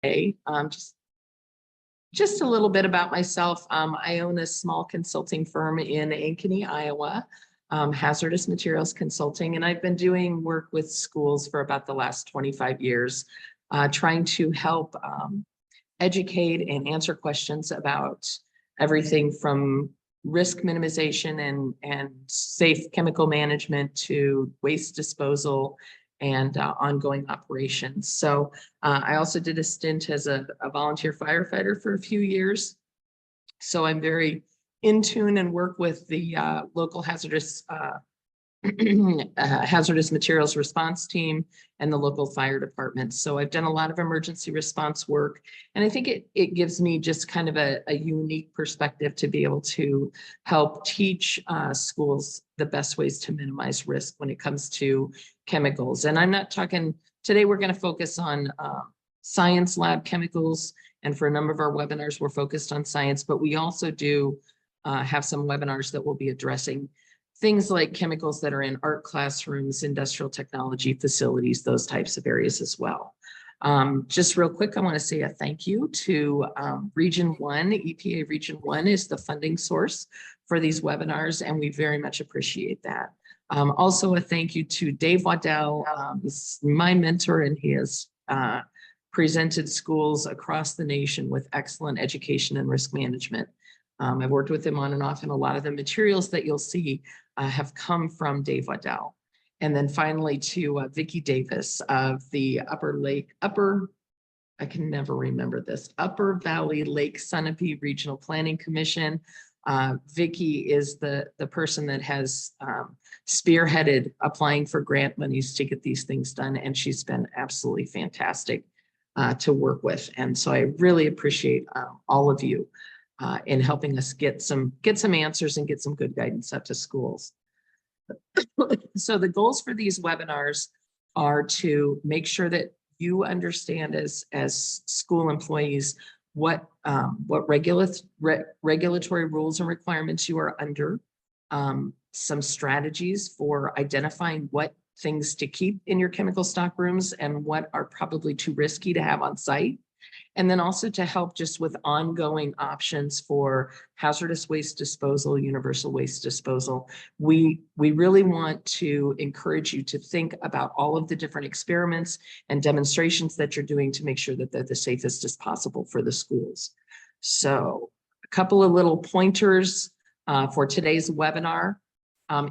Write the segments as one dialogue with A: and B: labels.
A: today. Just a little bit about myself. I own a small consulting firm in Ankeny, Iowa, Hazardous Materials Consulting, and I've been doing work with schools for about the last 25 years, trying to help educate and answer questions about everything from risk minimization and safe chemical management to waste disposal and ongoing operations. So I also did a stint as a volunteer firefighter for a few years. So I'm very in tune and work with the local hazardous hazardous materials response team and the local fire department. So I've done a lot of emergency response work, and I think it gives me just kind of a unique perspective to be able to help teach schools the best ways to minimize risk when it comes to chemicals. And I'm not talking, today we're going to focus on science lab chemicals, and for a number of our webinars we're focused on science, but we also do have some webinars that will be addressing things like chemicals that are in art classrooms, industrial technology facilities, those types of areas as well. Just real quick, I want to say a thank you to Region 1. EPA Region 1 is the funding source for these webinars, and we very much appreciate that. Also a thank you to Dave Waddell. He's my mentor, and he has presented schools across the nation with excellent education and risk management. I've worked with him on and off, and a lot of the materials that you'll see have come from Dave Waddell. And then finally to Vicki Davis of the I can never remember this, Upper Valley Lake Sunapee Regional Planning Commission. Vicki is the person that has spearheaded applying for grant monies to get these things done, and she's been absolutely fantastic to work with. And so I really appreciate all of you in helping us get some answers and get some good guidance out to schools. So the goals for these webinars are to make sure that you understand as school employees what regulatory rules and requirements you are under, some strategies for identifying what things to keep in your chemical stock rooms and what are probably too risky to have on site. And then also to help just with ongoing options for hazardous waste disposal, universal waste disposal. We really want to encourage you to think about all of the different experiments and demonstrations that you're doing to make sure that they're the safest as possible for the schools. So a couple of little pointers for today's webinar.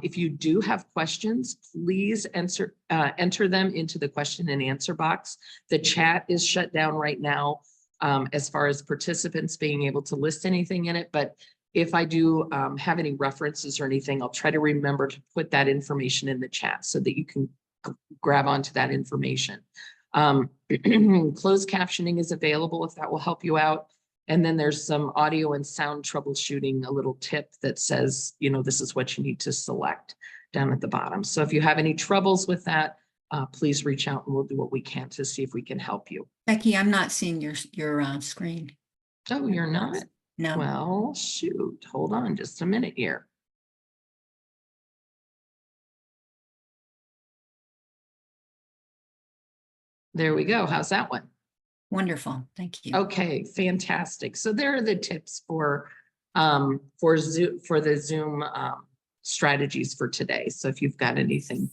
A: If you do have questions, please enter them into the question and answer box. The chat is shut down right now as far as participants being able to list anything in it. But if I do have any references or anything, I'll try to remember to put that information in the chat so that you can grab onto that information. Closed captioning is available if that will help you out. And then there's some audio and sound troubleshooting, a little tip that says, you know, this is what you need to select down at the bottom. So if you have any troubles with that, please reach out and we'll do what we can to see if we can help you.
B: Becky, I'm not seeing your screen.
A: Oh, you're not?
B: No.
A: Well, shoot, hold on just a minute here. There we go. How's that one?
B: Wonderful. Thank you.
A: Okay, fantastic. So there are the tips for the Zoom strategies for today. So if you've got anything,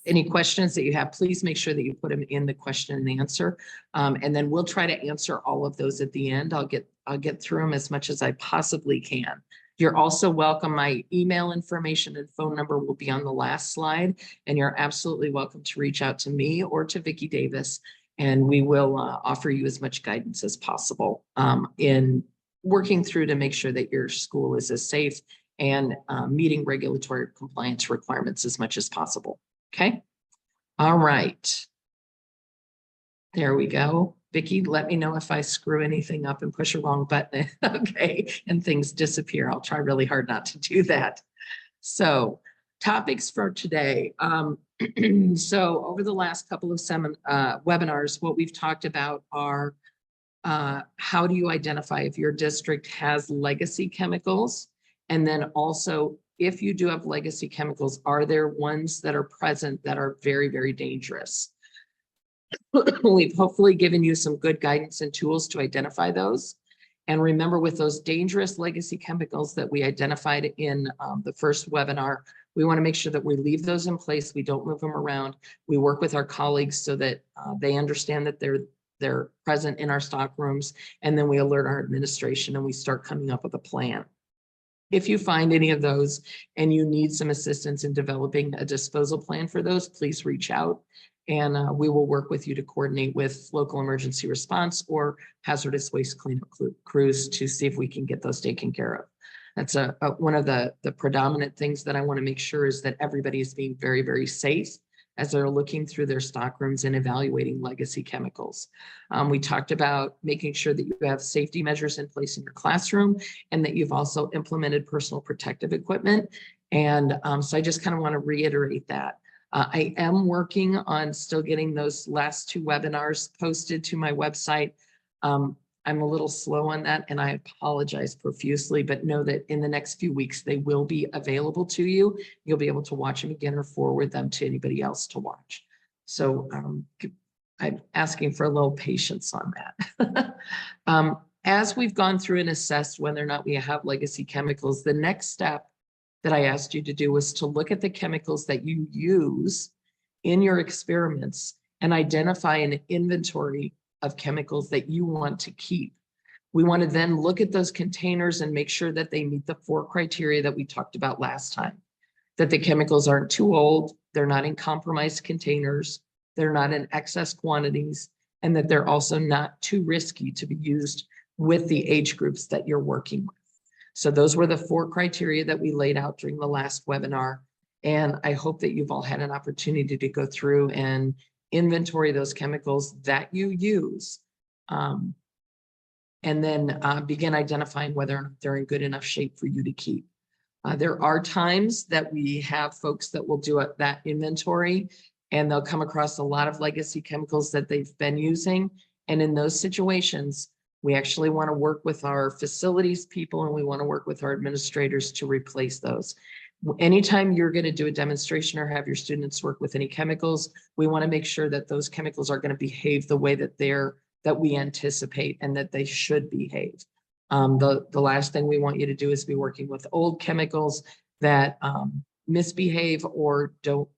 A: any questions that you have, please make sure that you put them in the question and answer. And then we'll try to answer all of those at the end. I'll get through them as much as I possibly can. You're also welcome. My email information and phone number will be on the last slide, and you're absolutely welcome to reach out to me or to Vicki Davis, and we will offer you as much guidance as possible in working through to make sure that your school is as safe and meeting regulatory compliance requirements as much as possible. Okay. All right. There we go. Vicki, let me know if I screw anything up and push a wrong button. Okay. And things disappear. I'll try really hard not to do that. So topics for today. So over the last couple of webinars, what we've talked about are how do you identify if your district has legacy chemicals? And then also, if you do have legacy chemicals, are there ones that are present that are very, very dangerous? We've hopefully given you some good guidance and tools to identify those. And remember, with those dangerous legacy chemicals that we identified in the first webinar, we want to make sure that we leave those in place. We don't move them around. We work with our colleagues so that they understand that they're present in our stock rooms, and then we alert our administration and we start coming up with a plan. If you find any of those and you need some assistance in developing a disposal plan for those, please reach out, and we will work with you to coordinate with local emergency response or hazardous waste cleanup crews to see if we can get those taken care of. That's one of the predominant things that I want to make sure is that everybody is being very, very safe as they're looking through their stock rooms and evaluating legacy chemicals. We talked about making sure that you have safety measures in place in your classroom and that you've also implemented personal protective equipment. And so I just kind of want to reiterate that. I am working on still getting those last 2 webinars posted to my website. I'm a little slow on that, and I apologize profusely, but know that in the next few weeks, they will be available to you. You'll be able to watch them again or forward them to anybody else to watch. So I'm asking for a little patience on that. As we've gone through and assessed whether or not we have legacy chemicals, the next step that I asked you to do was to look at the chemicals that you use in your experiments and identify an inventory of chemicals that you want to keep. We want to then look at those containers and make sure that they meet the 4 criteria that we talked about last time, that the chemicals aren't too old, they're not in compromised containers, they're not in excess quantities, and that they're also not too risky to be used with the age groups that you're working with. So those were the 4 criteria that we laid out during the last webinar. And I hope that you've all had an opportunity to go through and inventory those chemicals that you use, and then begin identifying whether or not they're in good enough shape for you to keep. There are times that we have folks that will do that inventory, and they'll come across a lot of legacy chemicals that they've been using. And in those situations, we actually want to work with our facilities people, and we want to work with our administrators to replace those. Anytime you're going to do a demonstration or have your students work with any chemicals, we want to make sure that those chemicals are going to behave the way that we anticipate and that they should behave. The last thing we want you to do is be working with old chemicals that misbehave or don't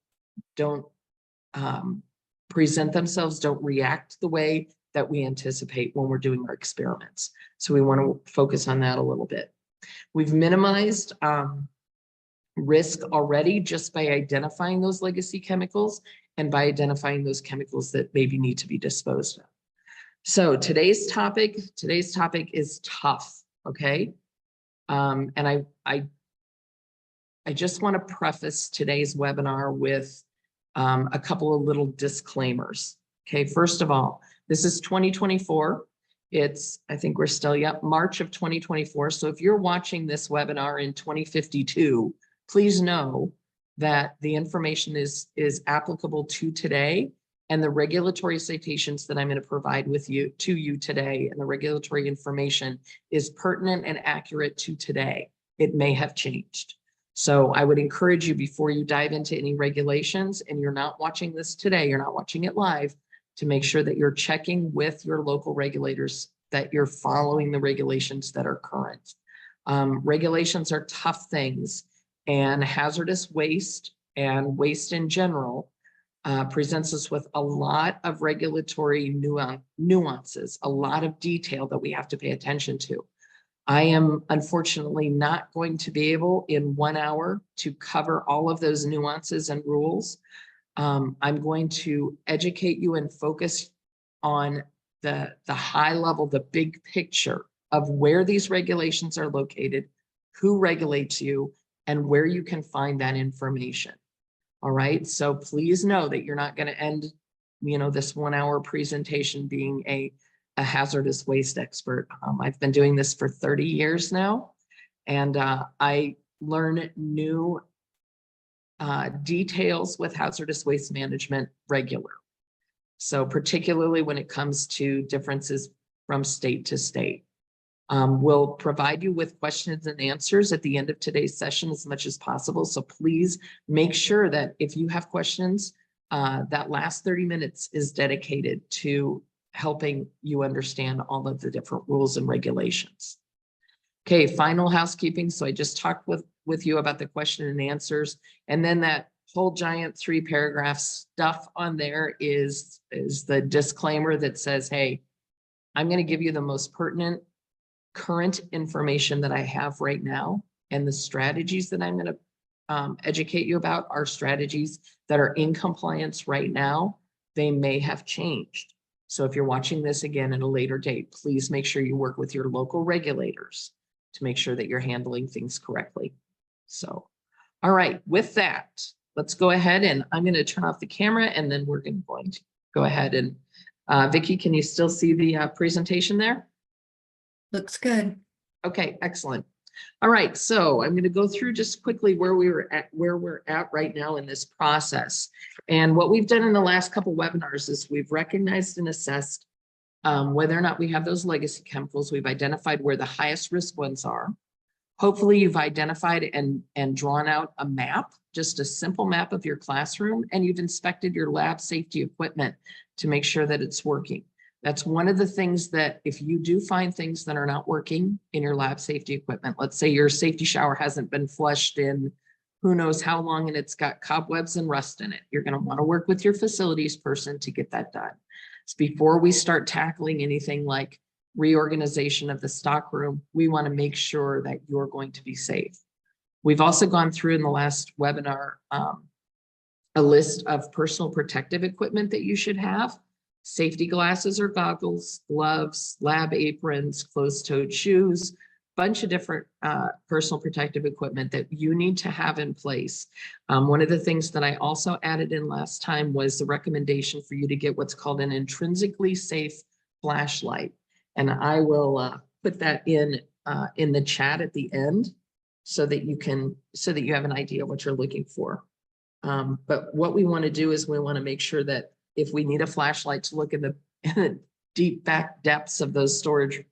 A: present themselves, don't react the way that we anticipate when we're doing our experiments. So we want to focus on that a little bit. We've minimized risk already just by identifying those legacy chemicals and by identifying those chemicals that maybe need to be disposed of. So today's topic is tough, okay? And I just want to preface today's webinar with a couple of little disclaimers. Okay, first of all, this is 2024. I think we're still, March of 2024. So if you're watching this webinar in 2052, please know that the information is applicable to today, and the regulatory citations that I'm going to provide to you today, and the regulatory information is pertinent and accurate to today. It may have changed. So I would encourage you, before you dive into any regulations, and you're not watching this today, you're not watching it live, to make sure that you're checking with your local regulators that you're following the regulations that are current. Regulations are tough things. And hazardous waste and waste in general presents us with a lot of regulatory nuances, a lot of detail that we have to pay attention to. I am unfortunately not going to be able in 1 hour to cover all of those nuances and rules. I'm going to educate you and focus on the high level, the big picture of where these regulations are located, who regulates you, and where you can find that information. All right, so please know that you're not going to end, this 1 hour presentation being a hazardous waste expert. I've been doing this for 30 years now, and I learn new details with hazardous waste management regularly. So particularly when it comes to differences from state to state. We'll provide you with questions and answers at the end of today's session as much as possible. So please make sure that if you have questions, that last 30 minutes is dedicated to helping you understand all of the different rules and regulations. Okay, final housekeeping. So I just talked with you about the question and answers, and then that whole giant 3-paragraph stuff on there is the disclaimer that says, hey, I'm going to give you the most pertinent current information that I have right now, and the strategies that I'm going to educate you about are strategies that are in compliance right now. They may have changed. So if you're watching this again at a later date, please make sure you work with your local regulators to make sure that you're handling things correctly. So, all right, with that, let's go ahead and I'm going to turn off the camera, and then we're going to go ahead and Vicki, can you still see the presentation there?
B: Looks good.
A: Okay, excellent. All right, so I'm going to go through just quickly where we're at right now in this process. And what we've done in the last couple webinars is we've recognized and assessed whether or not we have those legacy chemicals. We've identified where the highest risk ones are. Hopefully you've identified and drawn out a map, just a simple map of your classroom, and you've inspected your lab safety equipment to make sure that it's working. That's one of the things that if you do find things that are not working in your lab safety equipment, let's say your safety shower hasn't been flushed in who knows how long and it's got cobwebs and rust in it, you're going to want to work with your facilities person to get that done. So before we start tackling anything like reorganization of the stockroom, we want to make sure that you're going to be safe. We've also gone through in the last webinar a list of personal protective equipment that you should have. Safety glasses or goggles, gloves, lab aprons, closed-toed shoes, bunch of different personal protective equipment that you need to have in place. One of the things that I also added in last time was the recommendation for you to get what's called an intrinsically safe flashlight. And I will put that in the chat at the end so that you have an idea what you're looking for. But what we want to do is we want to make sure that if we need a flashlight to look in the deep back depths of those storage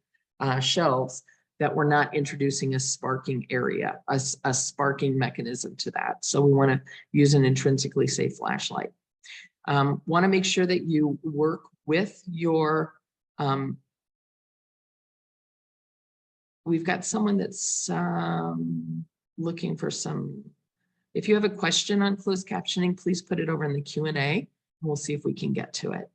A: shelves, that we're not introducing a sparking area, a sparking mechanism to that. So we want to use an intrinsically safe flashlight. Want to make sure that you work with your, we've got someone that's looking for some, if you have a question on closed captioning, please put it over in the Q&A. We'll see if we can get to it.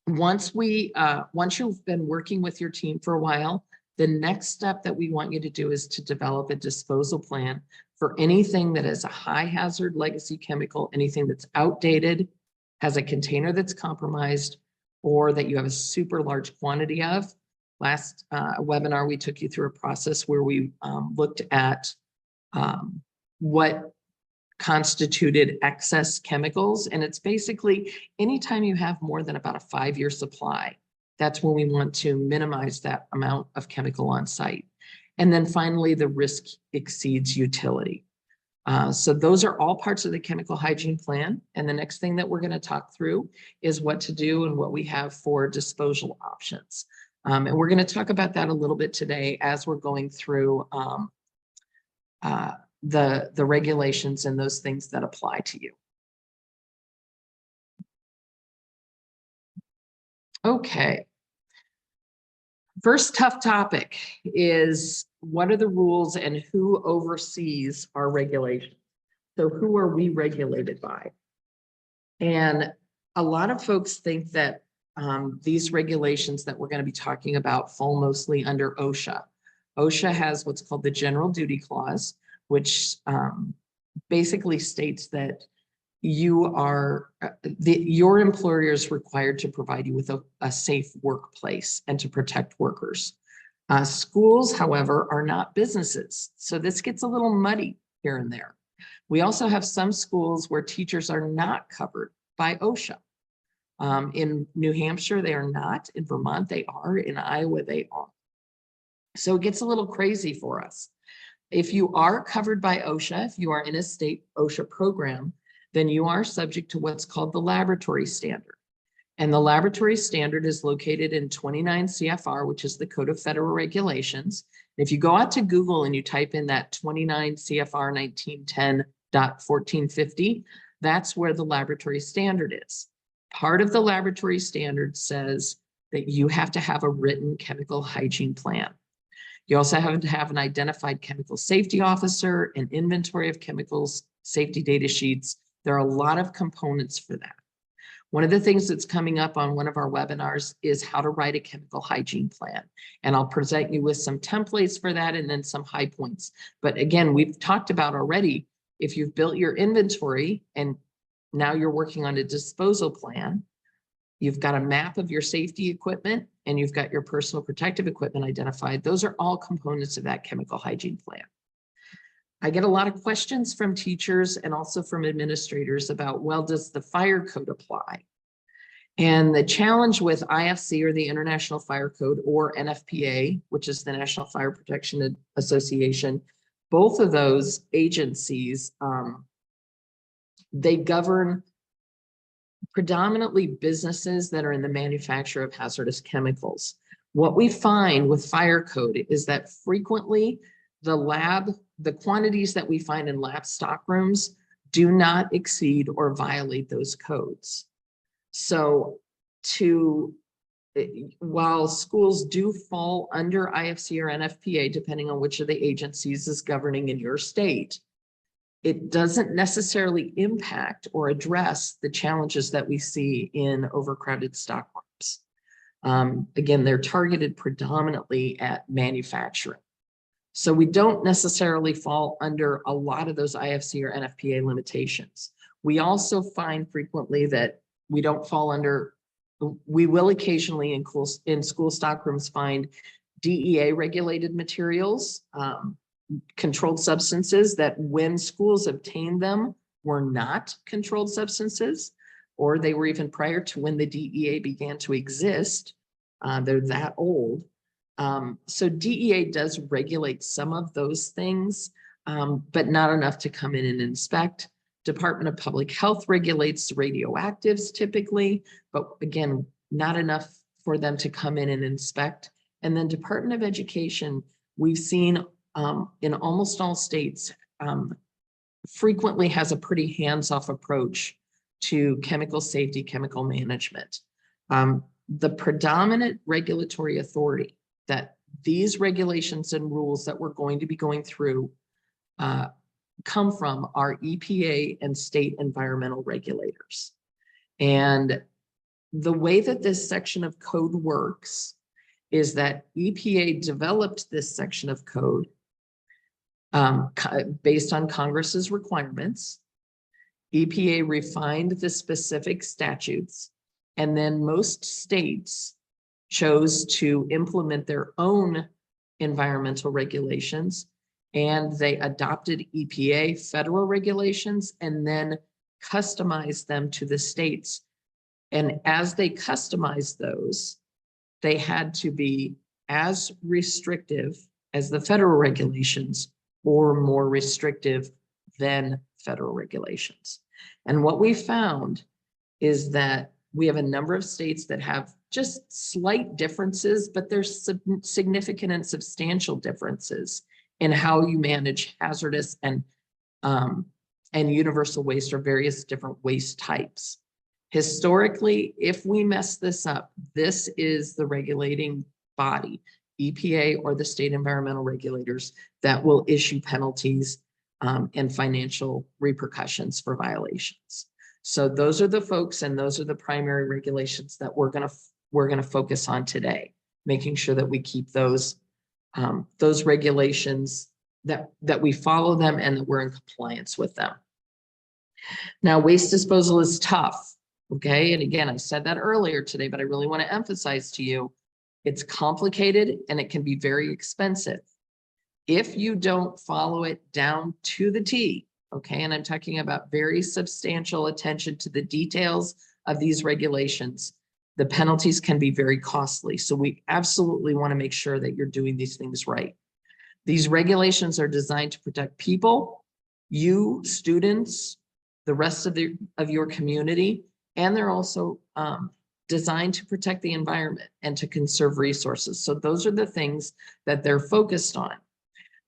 A: Once you've been working with your team for a while, the next step that we want you to do is to develop a disposal plan for anything that is a high hazard legacy chemical, anything that's outdated, has a container that's compromised, or that you have a super large quantity of. Last webinar, we took you through a process where we looked at what constituted excess chemicals. And it's basically anytime you have more than about a 5-year supply, that's when we want to minimize that amount of chemical on site. And then finally, the risk exceeds utility. So those are all parts of the chemical hygiene plan. And the next thing that we're going to talk through is what to do and what we have for disposal options. And we're going to talk about that a little bit today as we're going through the regulations and those things that apply to you. Okay. First tough topic is what are the rules and who oversees our regulations? So who are we regulated by? And a lot of folks think that these regulations that we're going to be talking about fall mostly under OSHA. OSHA has what's called the General Duty Clause, which basically states that your employer is required to provide you with a safe workplace and to protect workers. Schools, however, are not businesses. So this gets a little muddy here and there. We also have some schools where teachers are not covered by OSHA. In New Hampshire, they are not. In Vermont, they are. In Iowa, they are. So it gets a little crazy for us. If you are covered by OSHA, if you are in a state OSHA program, then you are subject to what's called the laboratory standard. And the laboratory standard is located in 29 CFR, which is the Code of Federal Regulations. If you go out to Google and you type in that 29 CFR 1910.1450, That's where the laboratory standard is. Part of the laboratory standard says that you have to have a written chemical hygiene plan. You also have to have an identified chemical safety officer, an inventory of chemicals, safety data sheets. There are a lot of components for that. One of the things that's coming up on one of our webinars is how to write a chemical hygiene plan. And I'll present you with some templates for that and then some high points. But again, we've talked about already, if you've built your inventory and now you're working on a disposal plan, you've got a map of your safety equipment and you've got your personal protective equipment identified. Those are all components of that chemical hygiene plan. I get a lot of questions from teachers and also from administrators about, well, does the fire code apply? And the challenge with IFC, or the International Fire Code, or NFPA, which is the National Fire Protection Association, both of those agencies, they govern predominantly businesses that are in the manufacture of hazardous chemicals. What we find with fire code is that frequently the quantities that we find in lab stockrooms do not exceed or violate those codes. So while schools do fall under IFC or NFPA, depending on which of the agencies is governing in your state, it doesn't necessarily impact or address the challenges that we see in overcrowded stockrooms. Again, they're targeted predominantly at manufacturing. So we don't necessarily fall under a lot of those IFC or NFPA limitations. We also find frequently that we don't fall under, we will occasionally in school stockrooms find DEA regulated materials, controlled substances that when schools obtained them were not controlled substances, or they were even prior to when the DEA began to exist. They're that old. So DEA does regulate some of those things, but not enough to come in and inspect. Department of Public Health regulates radioactives typically, but again, not enough for them to come in and inspect. And then Department of Education, we've seen in almost all states, frequently has a pretty hands-off approach to chemical safety, chemical management. The predominant regulatory authority that these regulations and rules that we're going to be going through come from are EPA and state environmental regulators. And the way that this section of code works is that EPA developed this section of code based on Congress's requirements. EPA refined the specific statutes, and then most states chose to implement their own environmental regulations, and they adopted EPA federal regulations and then customized them to the states. And as they customized those, they had to be as restrictive as the federal regulations or more restrictive than federal regulations. And what we found is that we have a number of states that have just slight differences, but there's significant and substantial differences in how you manage hazardous and universal waste, or various different waste types. Historically, if we mess this up, this is the regulating body, EPA or the state environmental regulators, that will issue penalties and financial repercussions for violations. So those are the folks, and those are the primary regulations that we're gonna focus on today, making sure that we keep those regulations, that we follow them and that we're in compliance with them. Now, waste disposal is tough, okay? And again, I said that earlier today, but I really want to emphasize to you, it's complicated and it can be very expensive if you don't follow it down to the T, okay? And I'm talking about very substantial attention to the details of these regulations. The penalties can be very costly. So we absolutely want to make sure that you're doing these things right. These regulations are designed to protect people, you, students, the rest of your community, and they're also designed to protect the environment and to conserve resources. So those are the things that they're focused on.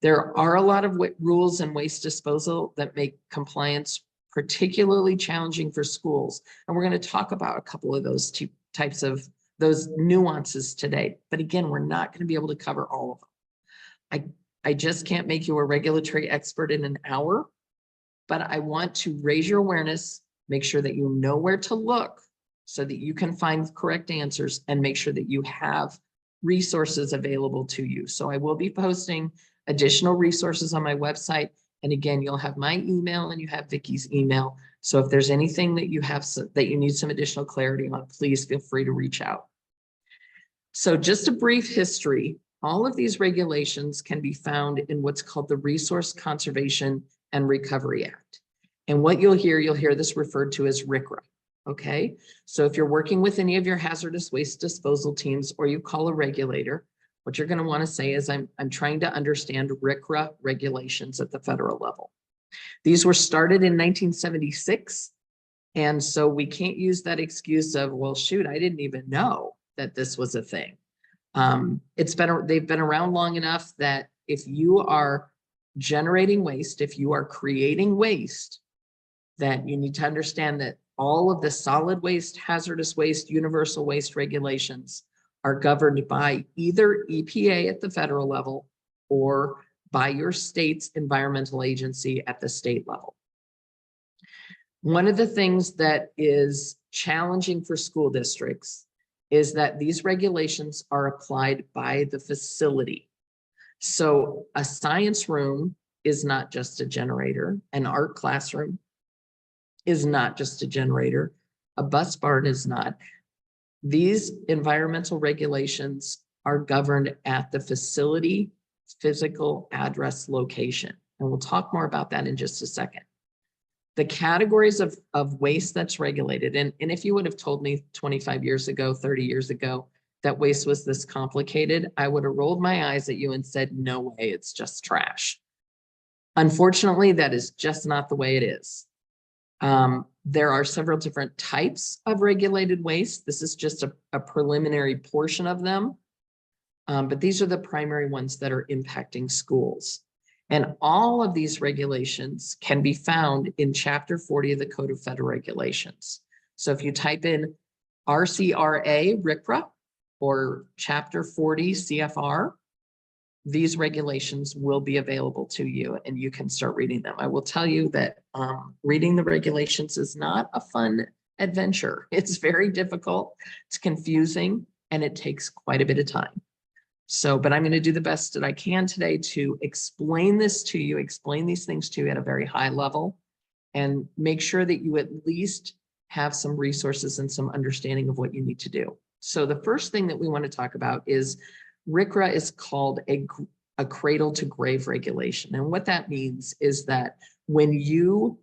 A: There are a lot of rules in waste disposal that make compliance particularly challenging for schools. And we're going to talk about a couple of those two types of those nuances today. But again, we're not going to be able to cover all of them. I just can't make you a regulatory expert in an hour, but I want to raise your awareness, make sure that you know where to look so that you can find correct answers, and make sure that you have resources available to you. So I will be posting additional resources on my website. And again, you'll have my email and you have Vicky's email. So if there's anything that you have that you need some additional clarity on, please feel free to reach out. So just a brief history, all of these regulations can be found in what's called the Resource Conservation and Recovery Act. And what you'll hear this referred to as RCRA. Okay, so if you're working with any of your hazardous waste disposal teams or you call a regulator, what you're going to want to say is I'm trying to understand RCRA regulations at the federal level. These were started in 1976. And so we can't use that excuse of, well, shoot, I didn't even know that this was a thing. They've been around long enough that if you are generating waste, if you are creating waste, that you need to understand that all of the solid waste, hazardous waste, universal waste regulations are governed by either EPA at the federal level or by your state's environmental agency at the state level. One of the things that is challenging for school districts is that these regulations are applied by the facility. So a science room is not just a generator, an art classroom is not just a generator, a bus barn is not. These environmental regulations are governed at the facility physical address location. And we'll talk more about that in just a second. The categories of waste that's regulated, and if you would have told me 25 years ago, 30 years ago, that waste was this complicated, I would have rolled my eyes at you and said, no way, it's just trash. Unfortunately, that is just not the way it is. There are several different types of regulated waste. This is just a preliminary portion of them. But these are the primary ones that are impacting schools. And all of these regulations can be found in Chapter 40 of the Code of Federal Regulations. So if you type in RCRA, RCRA, or Chapter 40 CFR, these regulations will be available to you and you can start reading them. I will tell you that reading the regulations is not a fun adventure. It's very difficult, it's confusing, and it takes quite a bit of time. So, but I'm going to do the best that I can today to explain this to you, explain these things to you at a very high level, and make sure that you at least have some resources and some understanding of what you need to do. So the first thing that we want to talk about is RCRA is called a cradle to grave regulation. And what that means is that when you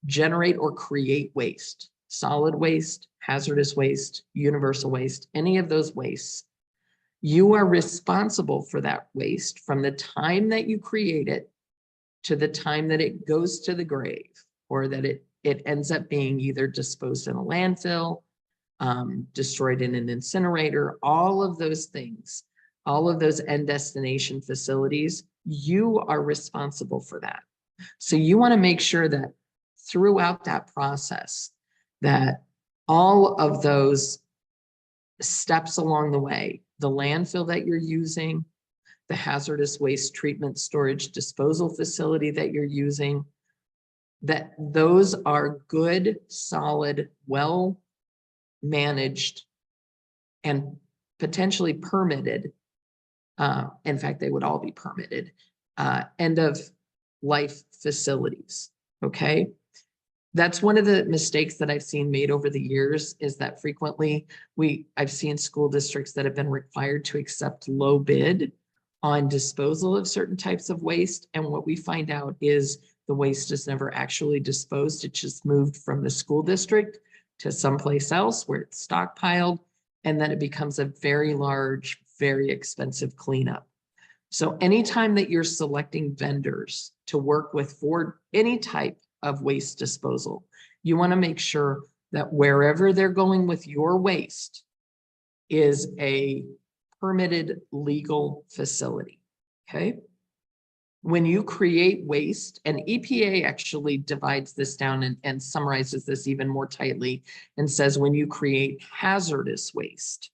A: generate or create waste, solid waste, hazardous waste, universal waste, any of those wastes, you are responsible for that waste from the time that you create it to the time that it goes to the grave, or that it ends up being either disposed in a landfill, destroyed in an incinerator, all of those things, all of those end destination facilities, you are responsible for that. So you want to make sure that throughout that process, that all of those steps along the way, the landfill that you're using, the hazardous waste treatment storage disposal facility that you're using, that those are good, solid, well managed, and potentially permitted. In fact, they would all be permitted, end of life facilities. Okay. That's one of the mistakes that I've seen made over the years, is that frequently I've seen school districts that have been required to accept low bid on disposal of certain types of waste. And what we find out is the waste is never actually disposed. It's just moved from the school district to someplace else where it's stockpiled. And then it becomes a very large, very expensive cleanup. So anytime that you're selecting vendors to work with for any type of waste disposal, you want to make sure that wherever they're going with your waste is a permitted legal facility. Okay. When you create waste, and EPA actually divides this down and summarizes this even more tightly and says, when you create hazardous waste,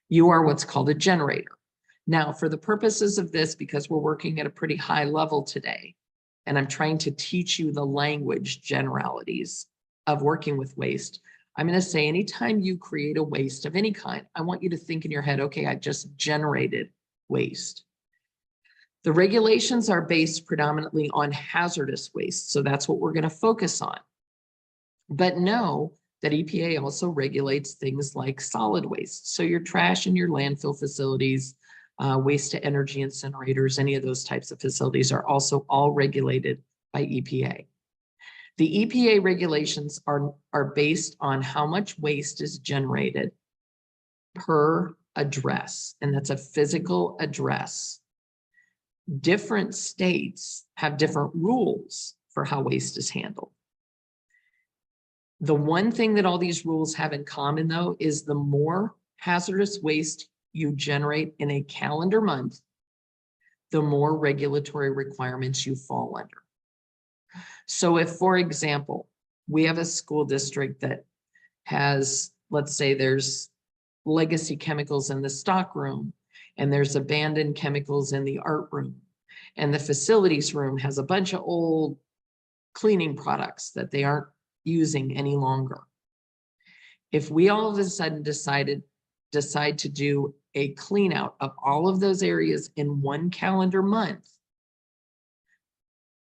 A: you are what's called a generator. Now, for the purposes of this, because we're working at a pretty high level today, and I'm trying to teach you the language generalities of working with waste, I'm going to say anytime you create a waste of any kind, I want you to think in your head, okay, I just generated waste. The regulations are based predominantly on hazardous waste, so that's what we're going to focus on. But know that EPA also regulates things like solid waste. So your trash and your landfill facilities, waste to energy incinerators, any of those types of facilities are also all regulated by EPA. The EPA regulations are based on how much waste is generated per address, and that's a physical address. Different states have different rules for how waste is handled. The one thing that all these rules have in common, though, is the more hazardous waste you generate in a calendar month, the more regulatory requirements you fall under. So if, for example, we have a school district that has, let's say there's legacy chemicals in the stock room, and there's abandoned chemicals in the art room, and the facilities room has a bunch of old cleaning products that they aren't using any longer. If we all of a sudden decide to do a clean out of all of those areas in one calendar month,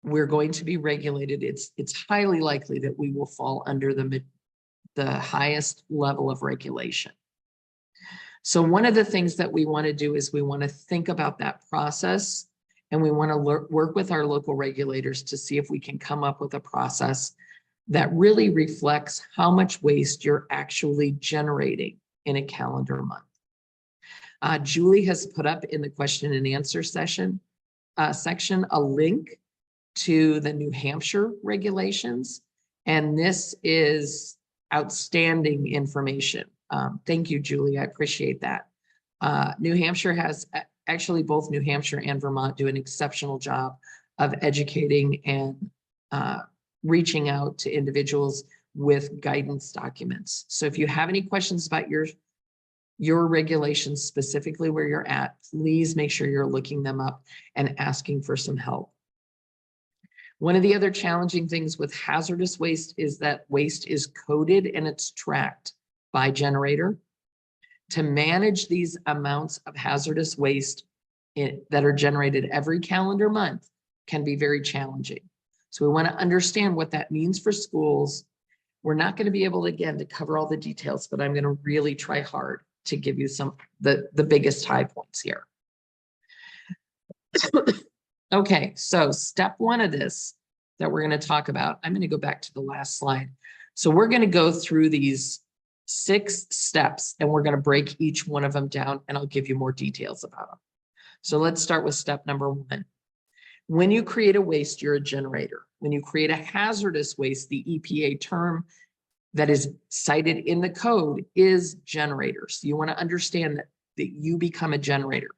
A: we're going to be regulated. It's highly likely that we will fall under the highest level of regulation. So one of the things that we want to do is we want to think about that process, and we want to work with our local regulators to see if we can come up with a process that really reflects how much waste you're actually generating in a calendar month. Julie has put up in the question and answer section a link to the New Hampshire regulations, and this is outstanding information. Thank you, Julie. I appreciate that. New Hampshire has actually, both New Hampshire and Vermont do an exceptional job of educating and reaching out to individuals with guidance documents. So if you have any questions about your regulations, specifically where you're at, please make sure you're looking them up and asking for some help. One of the other challenging things with hazardous waste is that waste is coded and it's tracked by generator. To manage these amounts of hazardous waste that are generated every calendar month can be very challenging. So we want to understand what that means for schools. We're not going to be able, again, to cover all the details, but I'm going to really try hard to give you the biggest high points here. Okay, so step one of this that we're going to talk about, I'm going to go back to the last slide. So we're going to go through these 6 steps, and we're going to break each one of them down, and I'll give you more details about them. So let's start with step number 1. When you create a waste, you're a generator. When you create a hazardous waste, the EPA term that is cited in the code is generator. So you want to understand that you become a generator.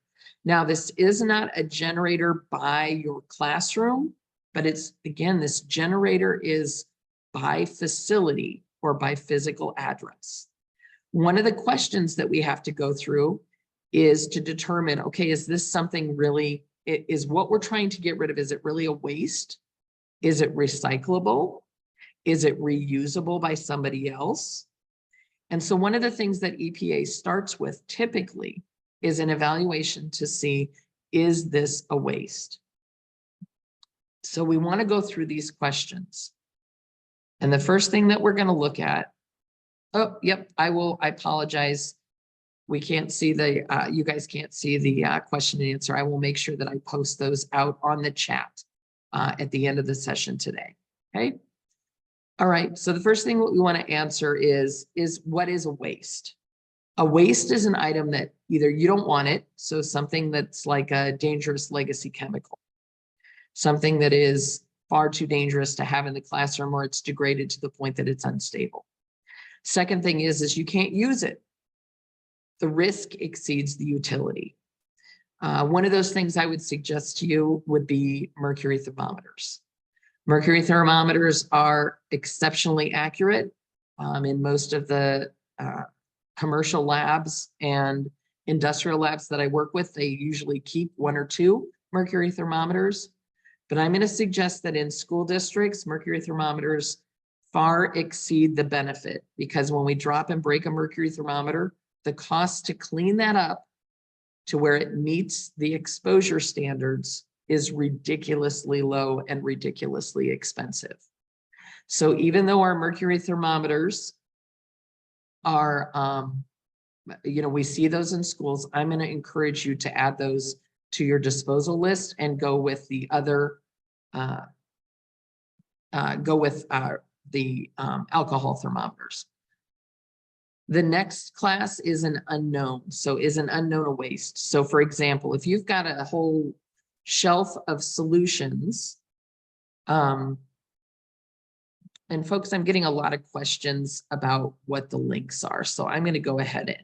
A: Now, this is not a generator by your classroom, but it's, again, this generator is by facility or by physical address. One of the questions that we have to go through is to determine, okay, is this something really, is what we're trying to get rid of, is it really a waste? Is it recyclable? Is it reusable by somebody else? And so one of the things that EPA starts with typically is an evaluation to see, is this a waste? So we want to go through these questions. And the first thing that we're going to look at, oh, yep, I apologize. We can't see you guys can't see the question and answer. I will make sure that I post those out on the chat at the end of the session today. Okay. All right. So the first thing what we want to answer is what is a waste? A waste is an item that either you don't want it, so something that's like a dangerous legacy chemical, something that is far too dangerous to have in the classroom, or it's degraded to the point that it's unstable. Second thing is you can't use it. The risk exceeds the utility. One of those things I would suggest to you would be mercury thermometers. Mercury thermometers are exceptionally accurate in most of the commercial labs and industrial labs that I work with. They usually keep 1 or 2 mercury thermometers, but I'm going to suggest that in school districts, mercury thermometers far exceed the benefit, because when we drop and break a mercury thermometer, the cost to clean that up to where it meets the exposure standards is ridiculously low and ridiculously expensive. So even though our mercury thermometers are, we see those in schools, I'm going to encourage you to add those to your disposal list and go with the other, alcohol thermometers. The next class is an unknown. So is an unknown a waste? So for example, if you've got a whole shelf of solutions, and folks, I'm getting a lot of questions about what the links are. So I'm going to go ahead and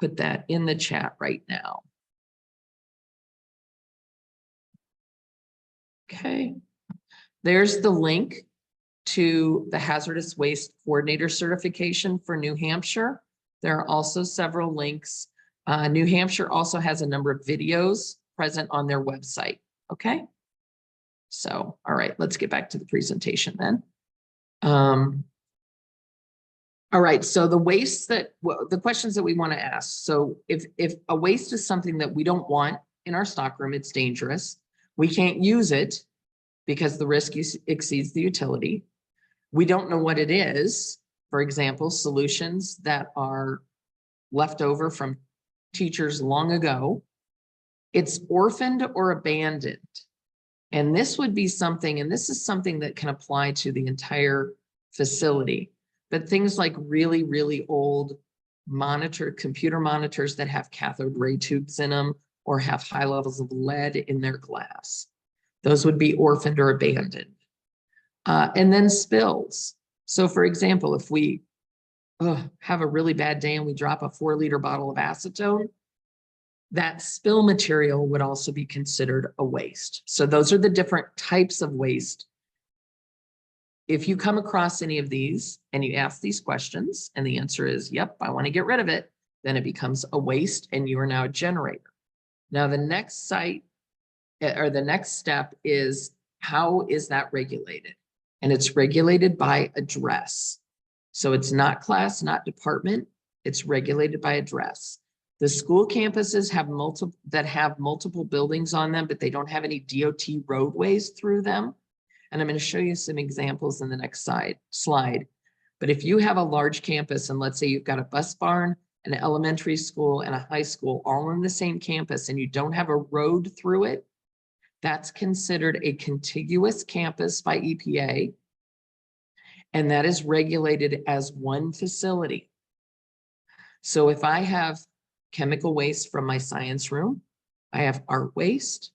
A: put that in the chat right now. Okay. There's the link to the Hazardous Waste Coordinator certification for New Hampshire. There are also several links. New Hampshire also has a number of videos present on their website. Okay. So, all right, let's get back to the presentation then. All right, so the wastes the questions that we want to ask. So if a waste is something that we don't want in our stockroom, it's dangerous. We can't use it because the risk exceeds the utility. We don't know what it is. For example, solutions that are left over from teachers long ago. It's orphaned or abandoned. And this would be something, and this is something that can apply to the entire facility, but things like really, really old computer monitors that have cathode ray tubes in them or have high levels of lead in their glass. Those would be orphaned or abandoned. And then spills. So for example, if we have a really bad day and we drop a 4-liter bottle of acetone, that spill material would also be considered a waste. So those are the different types of waste. If you come across any of these and you ask these questions and the answer is, yep, I want to get rid of it, then it becomes a waste and you are now a generator. Now the next step is, how is that regulated? And it's regulated by address. So it's not class, not department, it's regulated by address. The school campuses have multiple buildings on them, but they don't have any DOT roadways through them. And I'm going to show you some examples in the next slide. But if you have a large campus, and let's say you've got a bus barn, an elementary school, and a high school all on the same campus, and you don't have a road through it, that's considered a contiguous campus by EPA. And that is regulated as one facility. So if I have chemical waste from my science room, I have art waste,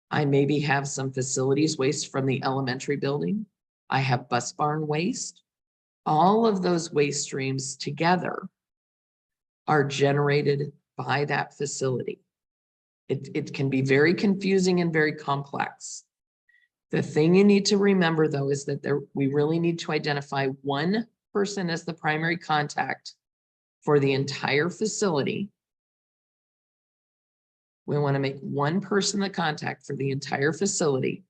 A: I maybe have some facilities waste from the elementary building, I have bus barn waste, all of those waste streams together are generated by that facility. It can be very confusing and very complex. The thing you need to remember, though, is that we really need to identify one person as the primary contact for the entire facility. We want to make one person the contact for the entire facility.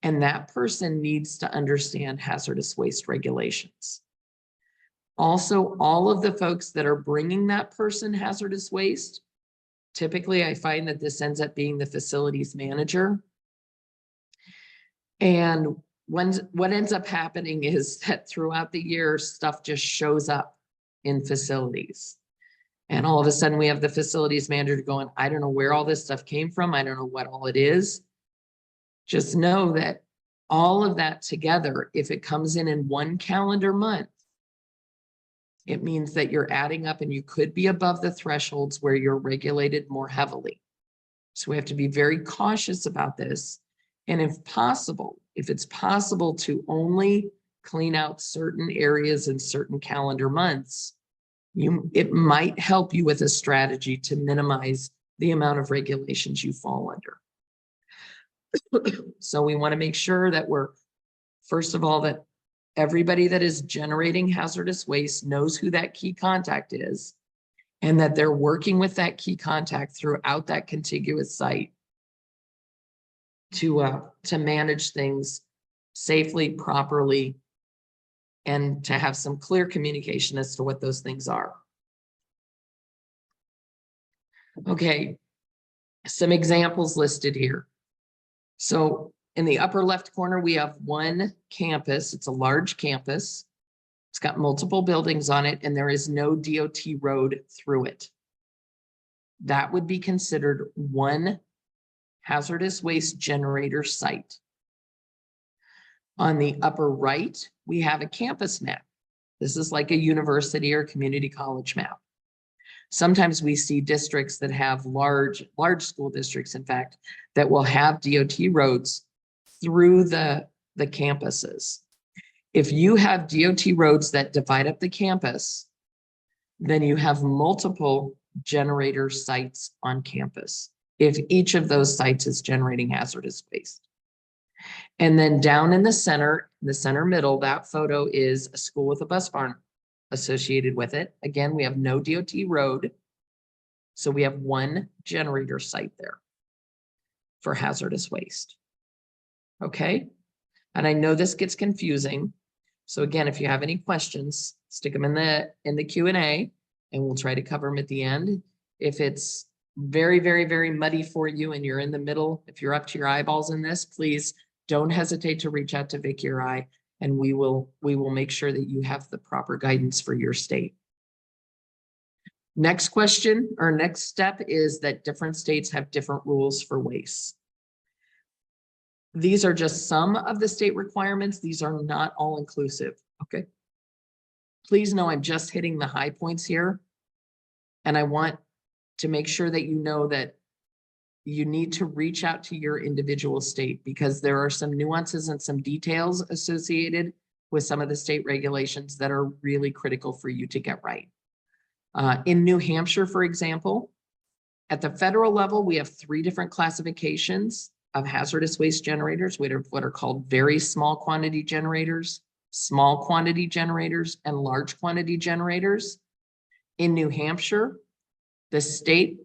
A: And that person needs to understand hazardous waste regulations. Also, all of the folks that are bringing that person hazardous waste, typically I find that this ends up being the facilities manager. And what ends up happening is that throughout the year, stuff just shows up in facilities. And all of a sudden we have the facilities manager going, I don't know where all this stuff came from. I don't know what all it is. Just know that all of that together, if it comes in one calendar month, it means that you're adding up and you could be above the thresholds where you're regulated more heavily. So we have to be very cautious about this. And if it's possible to only clean out certain areas in certain calendar months, it might help you with a strategy to minimize the amount of regulations you fall under. So we want to make sure that we're, first of all, that everybody that is generating hazardous waste knows who that key contact is, and that they're working with that key contact throughout that contiguous site to manage things safely, properly, and to have some clear communication as to what those things are. Okay, some examples listed here. So in the upper left corner, we have one campus. It's a large campus. It's got multiple buildings on it, and there is no DOT road through it. That would be considered one hazardous waste generator site. On the upper right, we have a campus map. This is like a university or community college map. Sometimes we see districts that have large school districts, in fact, that will have DOT roads through the campuses. If you have DOT roads that divide up the campus, then you have multiple generator sites on campus, if each of those sites is generating hazardous waste. And then down in the center middle, that photo is a school with a bus barn associated with it. Again, we have no DOT road, so we have one generator site there for hazardous waste. Okay, and I know this gets confusing. So again, if you have any questions, stick them in the Q&A, and we'll try to cover them at the end. If it's very, very, very muddy for you and you're in the middle, if you're up to your eyeballs in this, please don't hesitate to reach out to Vicki or I, and we will make sure that you have the proper guidance for your state. Next question, or next step, is that different states have different rules for waste. These are just some of the state requirements. These are not all inclusive, okay? Please know I'm just hitting the high points here, and I want to make sure that you know that you need to reach out to your individual state, because there are some nuances and some details associated with some of the state regulations that are really critical for you to get right. In New Hampshire, for example, at the federal level, we have 3 different classifications of hazardous waste generators. We have what are called very small quantity generators, small quantity generators, and large quantity generators. In New Hampshire, the state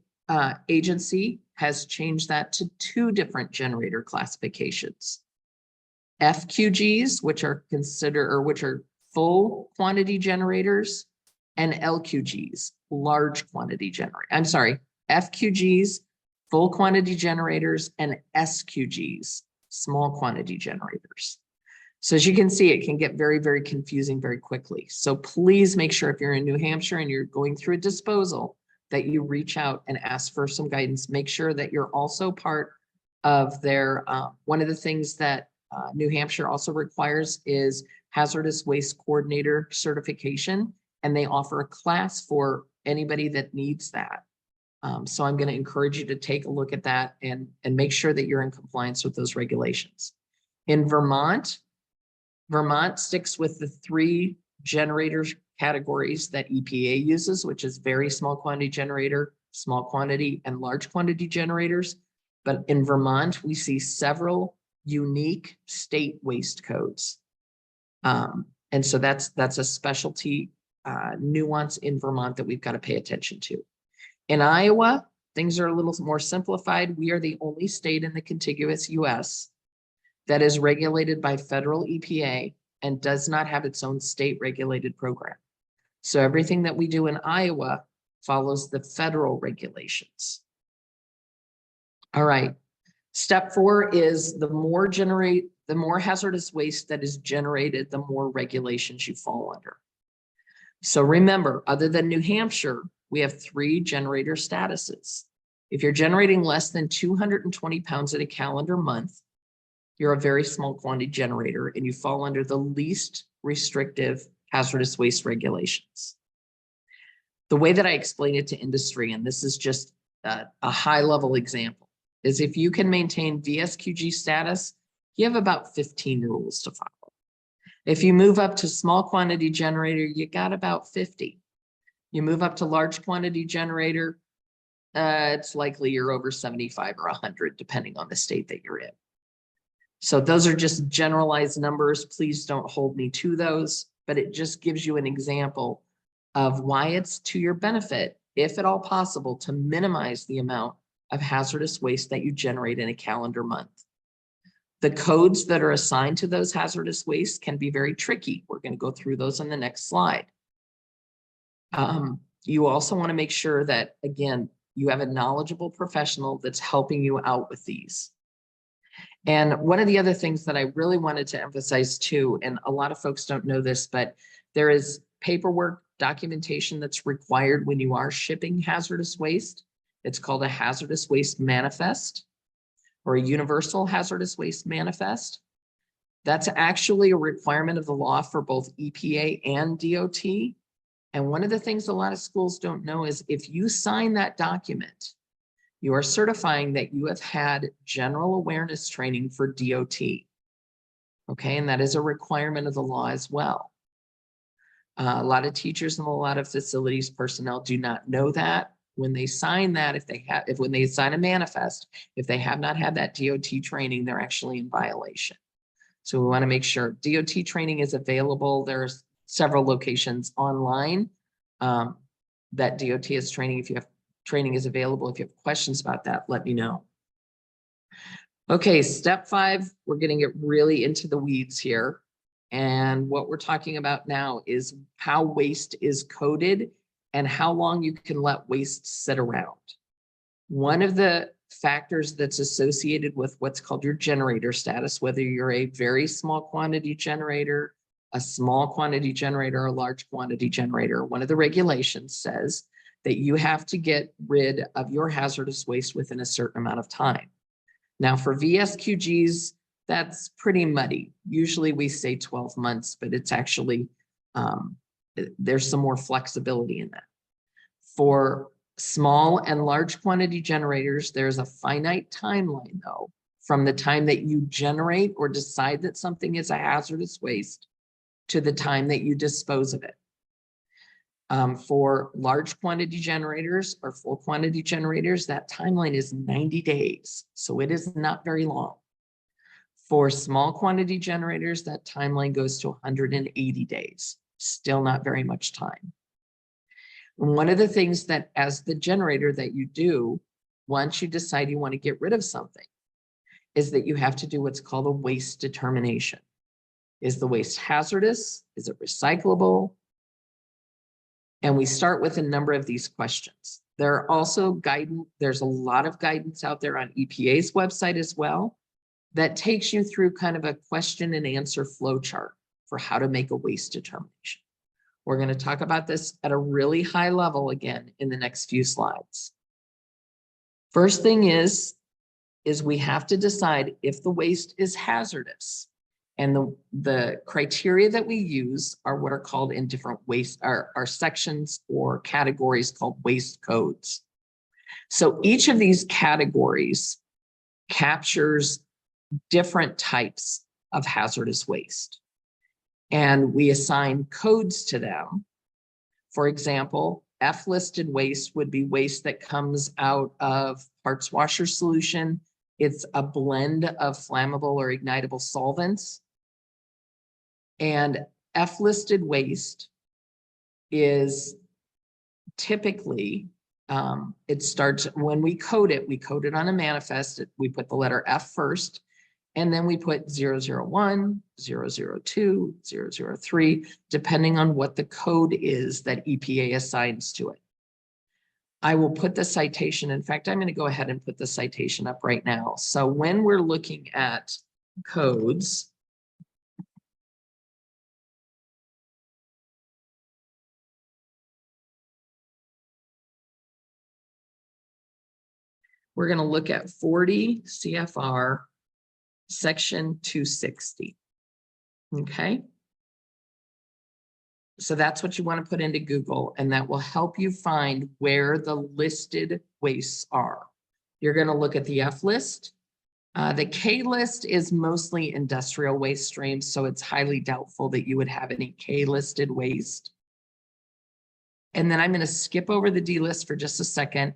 A: agency has changed that to 2 different generator classifications. FQGs, which are full quantity generators, and LQGs, large quantity generator. I'm sorry, FQGs, full quantity generators, and SQGs, small quantity generators. So as you can see, it can get very, very confusing very quickly. So please make sure if you're in New Hampshire and you're going through a disposal, that you reach out and ask for some guidance. Make sure that you're also part of their, one of the things that New Hampshire also requires is hazardous waste coordinator certification, and they offer a class for anybody that needs that. So I'm going to encourage you to take a look at that and make sure that you're in compliance with those regulations. In Vermont, Vermont sticks with the 3 generators categories that EPA uses, which is very small quantity generator, small quantity, and large quantity generators. But in Vermont, we see several unique state waste codes. And so that's a specialty nuance in Vermont that we've got to pay attention to. In Iowa, things are a little more simplified. We are the only state in the contiguous US that is regulated by federal EPA and does not have its own state regulated program. So everything that we do in Iowa follows the federal regulations. All right. Step 4 is the more hazardous waste that is generated, the more regulations you fall under. So remember, other than New Hampshire, we have 3 generator statuses. If you're generating less than 220 pounds in a calendar month, you're a very small quantity generator and you fall under the least restrictive hazardous waste regulations. The way that I explain it to industry, and this is just a high level example, is if you can maintain VSQG status, you have about 15 rules to follow. If you move up to small quantity generator, you got about 50. You move up to large quantity generator, it's likely you're over 75 or 100, depending on the state that you're in. So those are just generalized numbers. Please don't hold me to those, but it just gives you an example of why it's to your benefit, if at all possible, to minimize the amount of hazardous waste that you generate in a calendar month. The codes that are assigned to those hazardous waste can be very tricky. We're going to go through those on the next slide. You also want to make sure that, again, you have a knowledgeable professional that's helping you out with these. And one of the other things that I really wanted to emphasize too, and a lot of folks don't know this, but there is paperwork documentation that's required when you are shipping hazardous waste. It's called a hazardous waste manifest or a universal hazardous waste manifest. That's actually a requirement of the law for both EPA and DOT. And one of the things a lot of schools don't know is if you sign that document, you are certifying that you have had general awareness training for DOT. Okay, and that is a requirement of the law as well. A lot of teachers and a lot of facilities personnel do not know that. When they sign that, when they sign a manifest, if they have not had that DOT training, they're actually in violation. So we want to make sure DOT training is available. There's several locations online that DOT is training. If you have training is available. If you have questions about that, let me know. Okay, step 5, we're getting it really into the weeds here. And what we're talking about now is how waste is coded and how long you can let waste sit around. One of the factors that's associated with what's called your generator status, whether you're a very small quantity generator, a small quantity generator, or a large quantity generator, one of the regulations says that you have to get rid of your hazardous waste within a certain amount of time. Now for VSQGs, that's pretty muddy. Usually we say 12 months, but it's actually, there's some more flexibility in that. For small and large quantity generators, there's a finite timeline though, from the time that you generate or decide that something is a hazardous waste to the time that you dispose of it. For large quantity generators or full quantity generators, that timeline is 90 days. So it is not very long. For small quantity generators, that timeline goes to 180 days. Still not very much time. And one of the things that as the generator that you do, once you decide you want to get rid of something, is that you have to do what's called a waste determination. Is the waste hazardous? Is it recyclable? And we start with a number of these questions. There are also guidance, there's a lot of guidance out there on EPA's website as well that takes you through kind of a question and answer flow chart for how to make a waste determination. We're going to talk about this at a really high level again in the next few slides. First thing is we have to decide if the waste is hazardous. And the criteria that we use are what are called in different waste, are sections or categories called waste codes. So each of these categories captures different types of hazardous waste. And we assign codes to them. For example, F-listed waste would be waste that comes out of parts washer solution. It's a blend of flammable or ignitable solvents. And F-listed waste is typically, it starts when we code it on a manifest, we put the letter F first, and then we put 001, 002, 003, depending on what the code is that EPA assigns to it. I will put the citation. In fact, I'm going to go ahead and put the citation up right now. So when we're looking at codes, we're going to look at 40 CFR section 260. Okay. So that's what you want to put into Google, and that will help you find where the listed wastes are. You're going to look at the F list. The K list is mostly industrial waste streams, so it's highly doubtful that you would have any K listed waste. And then I'm going to skip over the D list for just a second.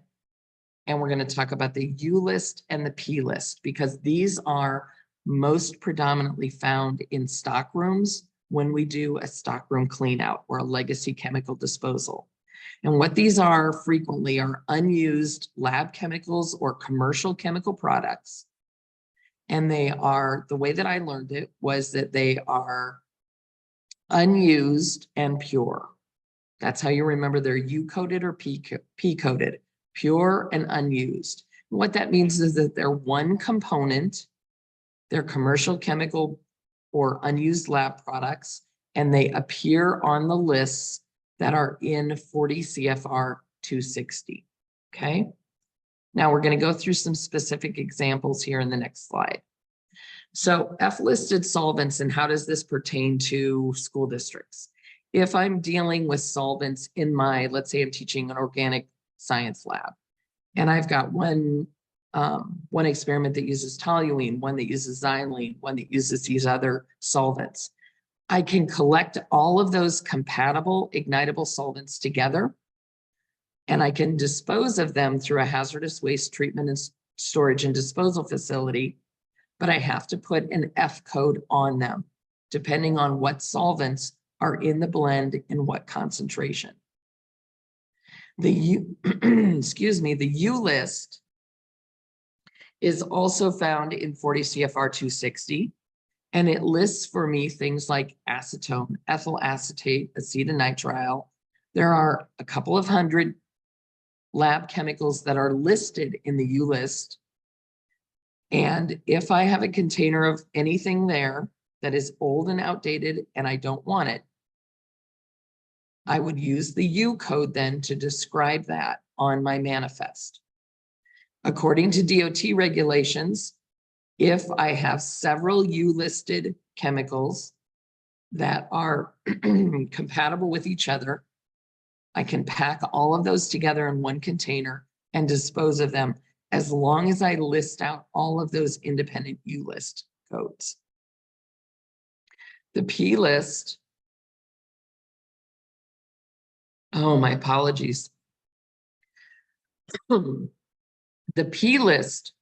A: And we're going to talk about the U list and the P list, because these are most predominantly found in stock rooms when we do a stockroom clean out or a legacy chemical disposal. And what these are frequently are unused lab chemicals or commercial chemical products. And they are, the way that I learned it was that they are unused and pure. That's how you remember they're U-coated or P-coated, pure and unused. What that means is that they're one component, they're commercial chemical or unused lab products, and they appear on the lists that are in 40 CFR 260, okay? Now we're going to go through some specific examples here in the next slide. So F-listed solvents, and how does this pertain to school districts? If I'm dealing with solvents in my, let's say I'm teaching an organic science lab, and I've got one experiment that uses toluene, one that uses xylene, one that uses these other solvents, I can collect all of those compatible ignitable solvents together, and I can dispose of them through a hazardous waste treatment and storage and disposal facility, but I have to put an F code on them, depending on what solvents are in the blend and what concentration. The U, excuse me, the U list is also found in 40 CFR 260, and it lists for me things like acetone, ethyl acetate, acetonitrile. There are a couple of hundred lab chemicals that are listed in the U list. And if I have a container of anything there that is old and outdated and I don't want it, I would use the U code then to describe that on my manifest. According to DOT regulations, if I have several U listed chemicals that are compatible with each other, I can pack all of those together in one container and dispose of them, as long as I list out all of those independent U list codes. The P list, oh, my apologies. The P list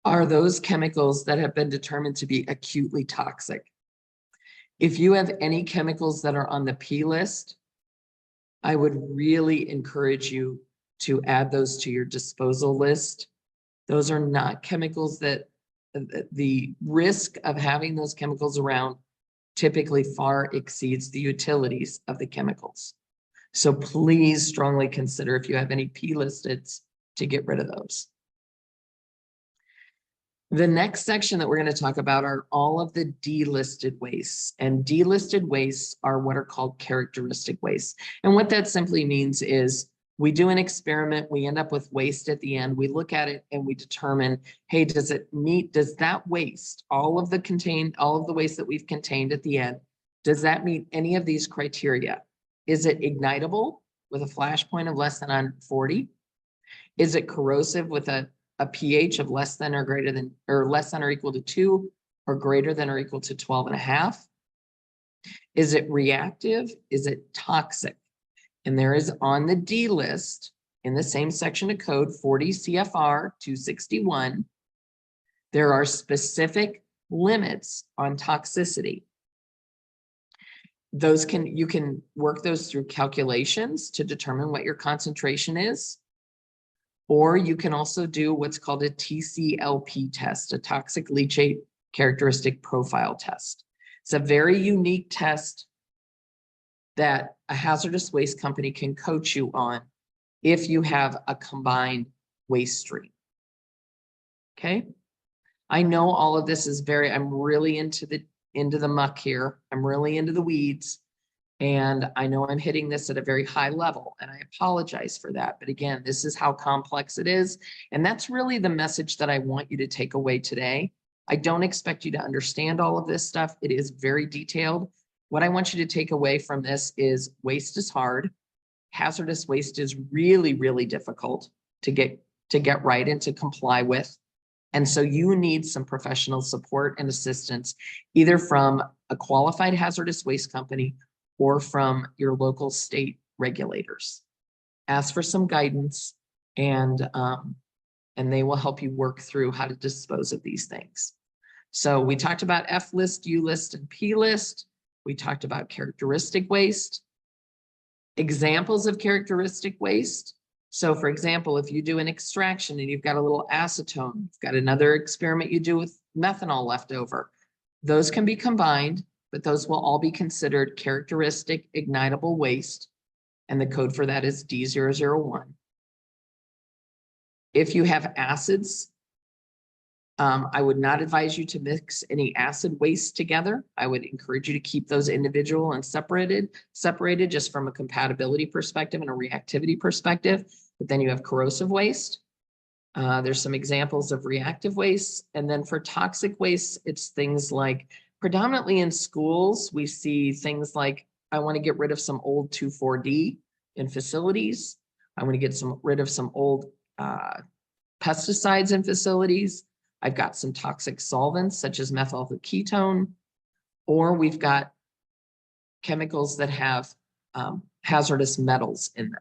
A: are those chemicals that have been determined to be acutely toxic. If you have any chemicals that are on the P list, I would really encourage you to add those to your disposal list. Those are not chemicals that the risk of having those chemicals around typically far exceeds the utilities of the chemicals. So please strongly consider, if you have any P listeds, to get rid of those. The next section that we're going to talk about are all of the delisted wastes, and delisted wastes are what are called characteristic wastes. And what that simply means is we do an experiment, we end up with waste at the end, we look at it and we determine, hey, does it meet, does that waste, all of the waste that we've contained at the end, does that meet any of these criteria? Is it ignitable with a flash point of less than 40? Is it corrosive with a pH of less than or greater than, or less than or equal to 2, or greater than or equal to 12.5? Is it reactive? Is it toxic? And there is on the D list in the same section of code 40 CFR 261, there are specific limits on toxicity. Those you can work those through calculations to determine what your concentration is. Or you can also do what's called a TCLP test, a toxic leachate characteristic profile test. It's a very unique test that a hazardous waste company can coach you on if you have a combined waste stream. Okay. I know all of this is I'm really into the muck here. I'm really into the weeds. And I know I'm hitting this at a very high level, and I apologize for that. But again, this is how complex it is. And that's really the message that I want you to take away today. I don't expect you to understand all of this stuff. It is very detailed. What I want you to take away from this is waste is hard. Hazardous waste is really, really difficult to get right and to comply with. And so you need some professional support and assistance, either from a qualified hazardous waste company or from your local state regulators. Ask for some guidance, and and they will help you work through how to dispose of these things. So we talked about F list, U list, and P list. We talked about characteristic waste, examples of characteristic waste. So for example, if you do an extraction and you've got a little acetone, you've got another experiment you do with methanol left over, those can be combined, but those will all be considered characteristic ignitable waste. And the code for that is D001. If you have acids, I would not advise you to mix any acid waste together. I would encourage you to keep those individual and separated just from a compatibility perspective and a reactivity perspective. But then you have corrosive waste. There's some examples of reactive waste. And then for toxic waste, it's things like, predominantly in schools, we see things like, I want to get rid of some old 2,4-D in facilities. I want to get rid of some old pesticides in facilities. I've got some toxic solvents such as methyl ketone, or we've got chemicals that have hazardous metals in them.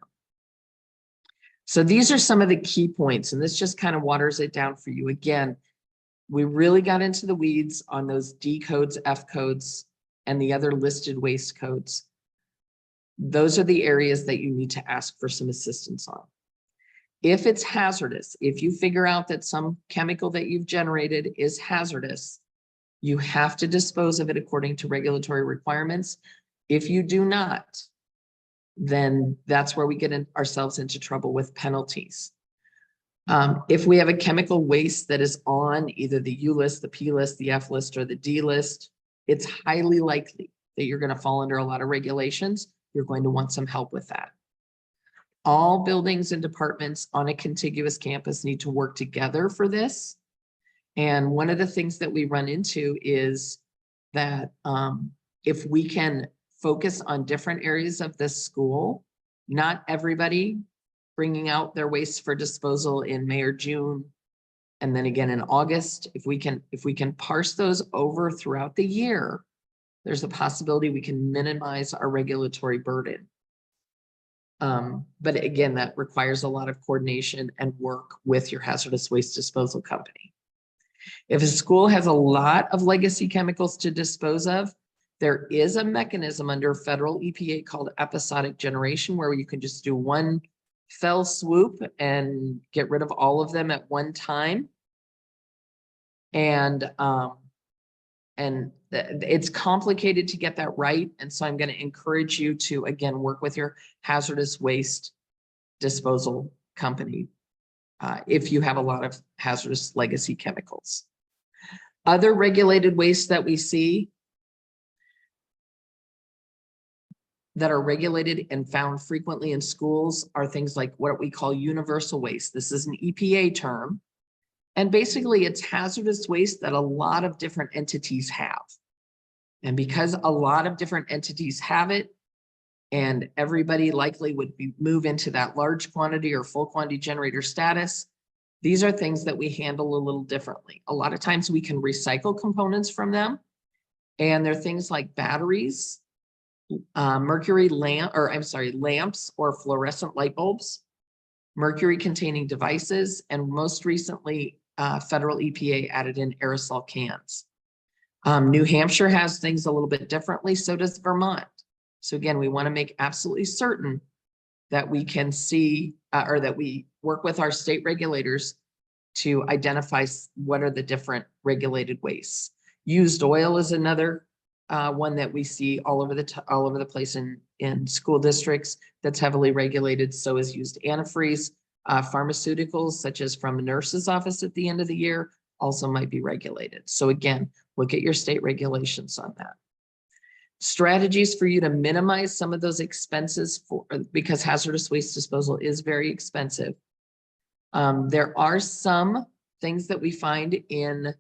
A: So these are some of the key points, and this just kind of waters it down for you. Again, we really got into the weeds on those D codes, F codes, and the other listed waste codes. Those are the areas that you need to ask for some assistance on. If it's hazardous, if you figure out that some chemical that you've generated is hazardous, you have to dispose of it according to regulatory requirements. If you do not, then that's where we get ourselves into trouble with penalties. If we have a chemical waste that is on either the U list, the P list, the F list, or the D list, it's highly likely that you're going to fall under a lot of regulations. You're going to want some help with that. All buildings and departments on a contiguous campus need to work together for this. And one of the things that we run into is that if we can focus on different areas of this school, not everybody bringing out their waste for disposal in May or June, and then again in August, if we can parse those over throughout the year, there's a possibility we can minimize our regulatory burden. But again, that requires a lot of coordination and work with your hazardous waste disposal company. If a school has a lot of legacy chemicals to dispose of, there is a mechanism under federal EPA called episodic generation, where you can just do one fell swoop and get rid of all of them at one time. And it's complicated to get that right. And so I'm going to encourage you to, again, work with your hazardous waste disposal company if you have a lot of hazardous legacy chemicals. Other regulated waste that we see that are regulated and found frequently in schools are things like what we call universal waste. This is an EPA term. And basically it's hazardous waste that a lot of different entities have. And because a lot of different entities have it, and everybody likely would move into that large quantity or full quantity generator status, these are things that we handle a little differently. A lot of times we can recycle components from them. And they're things like batteries, lamps or fluorescent light bulbs, mercury containing devices, and most recently, federal EPA added in aerosol cans. New Hampshire has things a little bit differently, so does Vermont. So again, we want to make absolutely certain that we can see or that we work with our state regulators to identify what are the different regulated wastes. Used oil is another one that we see all over the place in school districts that's heavily regulated. So is used antifreeze. Pharmaceuticals, such as from a nurse's office at the end of the year, also might be regulated. So again, look at your state regulations on that. Strategies for you to minimize some of those expenses because hazardous waste disposal is very expensive. There are some things that we find in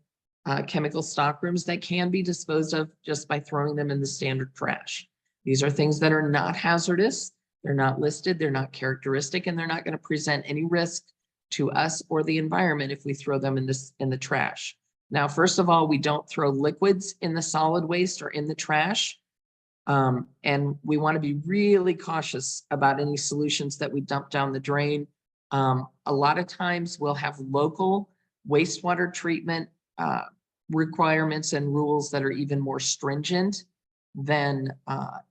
A: chemical stockrooms that can be disposed of just by throwing them in the standard trash. These are things that are not hazardous. They're not listed, they're not characteristic, and they're not going to present any risk to us or the environment if we throw them in the trash. Now, first of all, we don't throw liquids in the solid waste or in the trash. And we want to be really cautious about any solutions that we dump down the drain A lot of times we'll have local wastewater treatment requirements and rules that are even more stringent than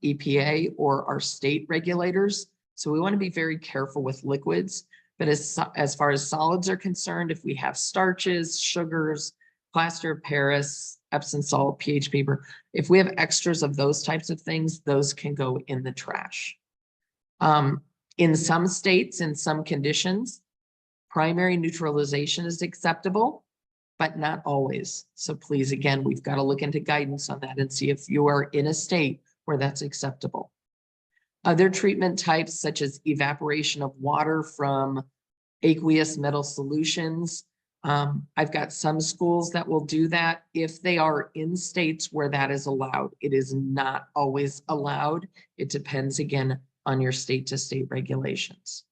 A: EPA or our state regulators. So we want to be very careful with liquids. But as far as solids are concerned, if we have starches, sugars, plaster of Paris, Epsom salt, pH paper, if we have extras of those types of things, those can go in the trash. In some states, in some conditions, primary neutralization is acceptable, but not always. So please, again, we've got to look into guidance on that and see if you are in a state where that's acceptable. Other treatment types, such as evaporation of water from aqueous metal solutions. I've got some schools that will do that if they are in states where that is allowed. It is not always allowed. It depends, again, on your state to state regulations.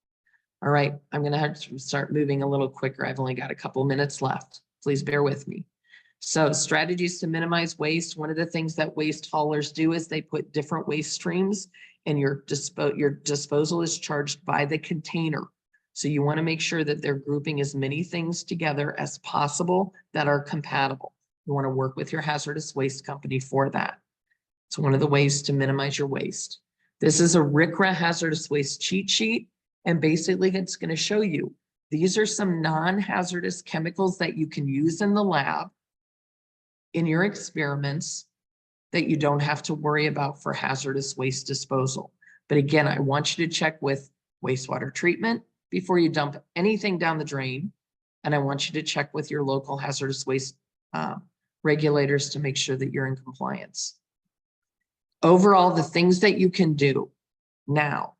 A: All right, I'm going to have to start moving a little quicker. I've only got a couple minutes left. Please bear with me. So strategies to minimize waste. One of the things that waste haulers do is they put different waste streams, and your disposal is charged by the container. So you want to make sure that they're grouping as many things together as possible that are compatible. You want to work with your hazardous waste company for that. It's one of the ways to minimize your waste. This is a RCRA hazardous waste cheat sheet. And basically it's going to show you, these are some non-hazardous chemicals that you can use in the lab in your experiments that you don't have to worry about for hazardous waste disposal. But again, I want you to check with wastewater treatment before you dump anything down the drain. And I want you to check with your local hazardous waste regulators to make sure that you're in compliance. Overall, the things that you can do now: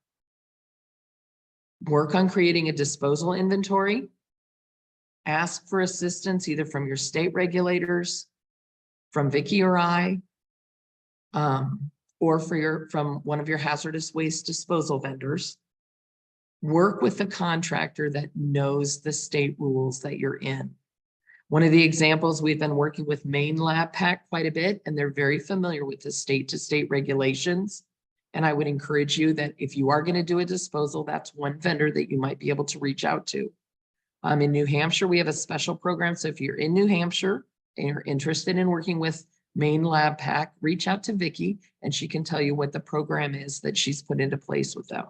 A: work on creating a disposal inventory, ask for assistance either from your state regulators, from Vicki or I, or from one of your hazardous waste disposal vendors. Work with the contractor that knows the state rules that you're in. One of the examples, we've been working with Maine Lab Pack quite a bit, and they're very familiar with the state to state regulations. And I would encourage you that if you are going to do a disposal, that's one vendor that you might be able to reach out to. In New Hampshire, we have a special program. So if you're in New Hampshire and you're interested in working with Maine Lab Pack, reach out to Vicki and she can tell you what the program is that she's put into place with them.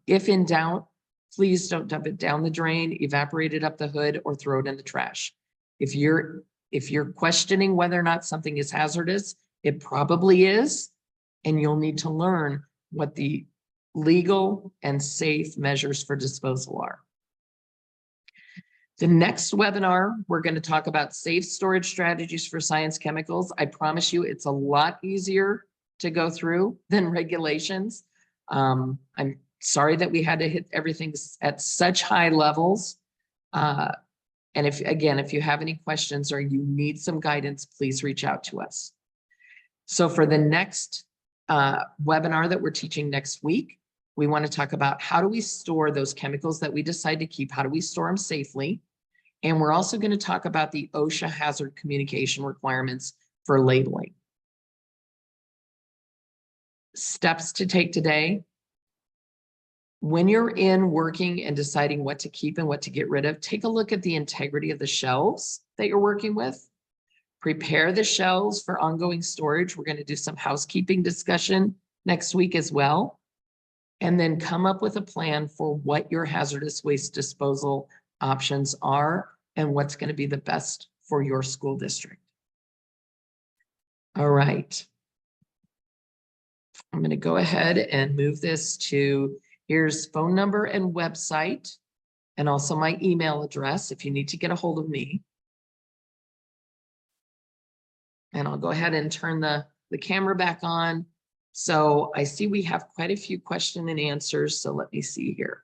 A: If in doubt, please don't dump it down the drain, evaporate it up the hood, or throw it in the trash. If you're questioning whether or not something is hazardous, it probably is. And you'll need to learn what the legal and safe measures for disposal are. The next webinar, we're going to talk about safe storage strategies for science chemicals. I promise you, it's a lot easier to go through than regulations. I'm sorry that we had to hit everything at such high levels. And if you have any questions or you need some guidance, please reach out to us. So for the next webinar that we're teaching next week, we want to talk about how do we store those chemicals that we decide to keep, how do we store them safely? And we're also going to talk about the OSHA hazard communication requirements for labeling. Steps to take today. When you're in working and deciding what to keep and what to get rid of, take a look at the integrity of the shelves that you're working with. Prepare the shelves for ongoing storage. We're going to do some housekeeping discussion next week as well. And then come up with a plan for what your hazardous waste disposal options are and what's going to be the best for your school district. All right. I'm going to go ahead and move this to, here's phone number and website, and also my email address if you need to get a hold of me. And I'll go ahead and turn the camera back on. So I see we have quite a few question and answers. So let me see here.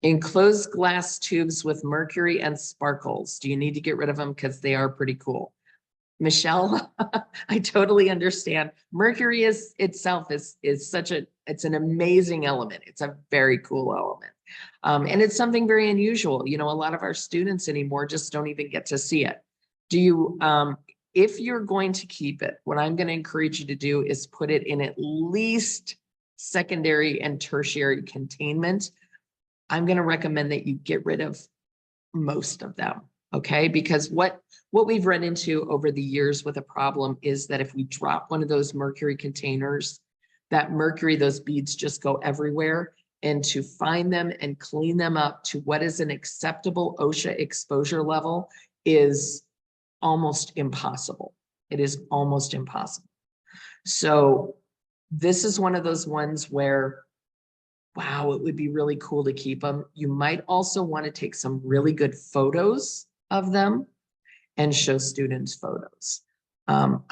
A: Enclosed glass tubes with mercury and sparkles. Do you need to get rid of them? Because they are pretty cool. Michelle, I totally understand. Mercury itself is it's an amazing element. It's a very cool element. And it's something very unusual. You know, a lot of our students anymore just don't even get to see it. Do you, if you're going to keep it, what I'm going to encourage you to do is put it in at least secondary and tertiary containment I'm going to recommend that you get rid of most of them. Okay, because what we've run into over the years with a problem is that if we drop one of those mercury containers, that mercury, those beads just go everywhere. And to find them and clean them up to what is an acceptable OSHA exposure level is almost impossible. It is almost impossible. So this is one of those ones where, wow, it would be really cool to keep them. You might also want to take some really good photos of them and show students photos.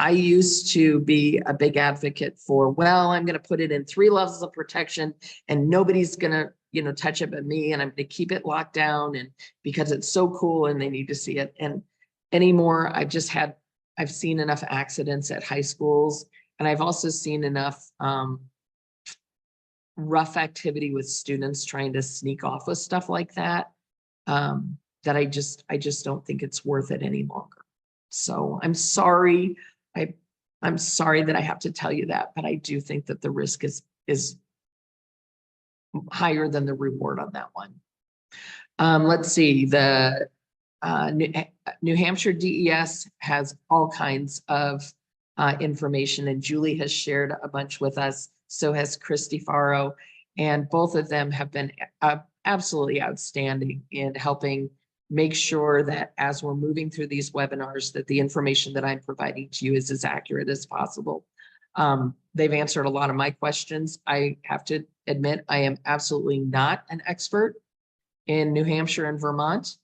A: I used to be a big advocate for, well, I'm going to put it in 3 levels of protection and nobody's going to, you know, touch it but me, and I'm going to keep it locked down, and because it's so cool and they need to see it. And anymore, I've seen enough accidents at high schools, and I've also seen enough rough activity with students trying to sneak off with stuff like that, that I just don't think it's worth it any longer. So I'm sorry. I'm sorry that I have to tell you that, but I do think that the risk is higher than the reward on that one. Let's see, the New Hampshire DES has all kinds of information, and Julie has shared a bunch with us. So has Christy Faro, and both of them have been absolutely outstanding in helping make sure that as we're moving through these webinars, that the information that I'm providing to you is as accurate as possible. They've answered a lot of my questions. I have to admit, I am absolutely not an expert in New Hampshire and Vermont,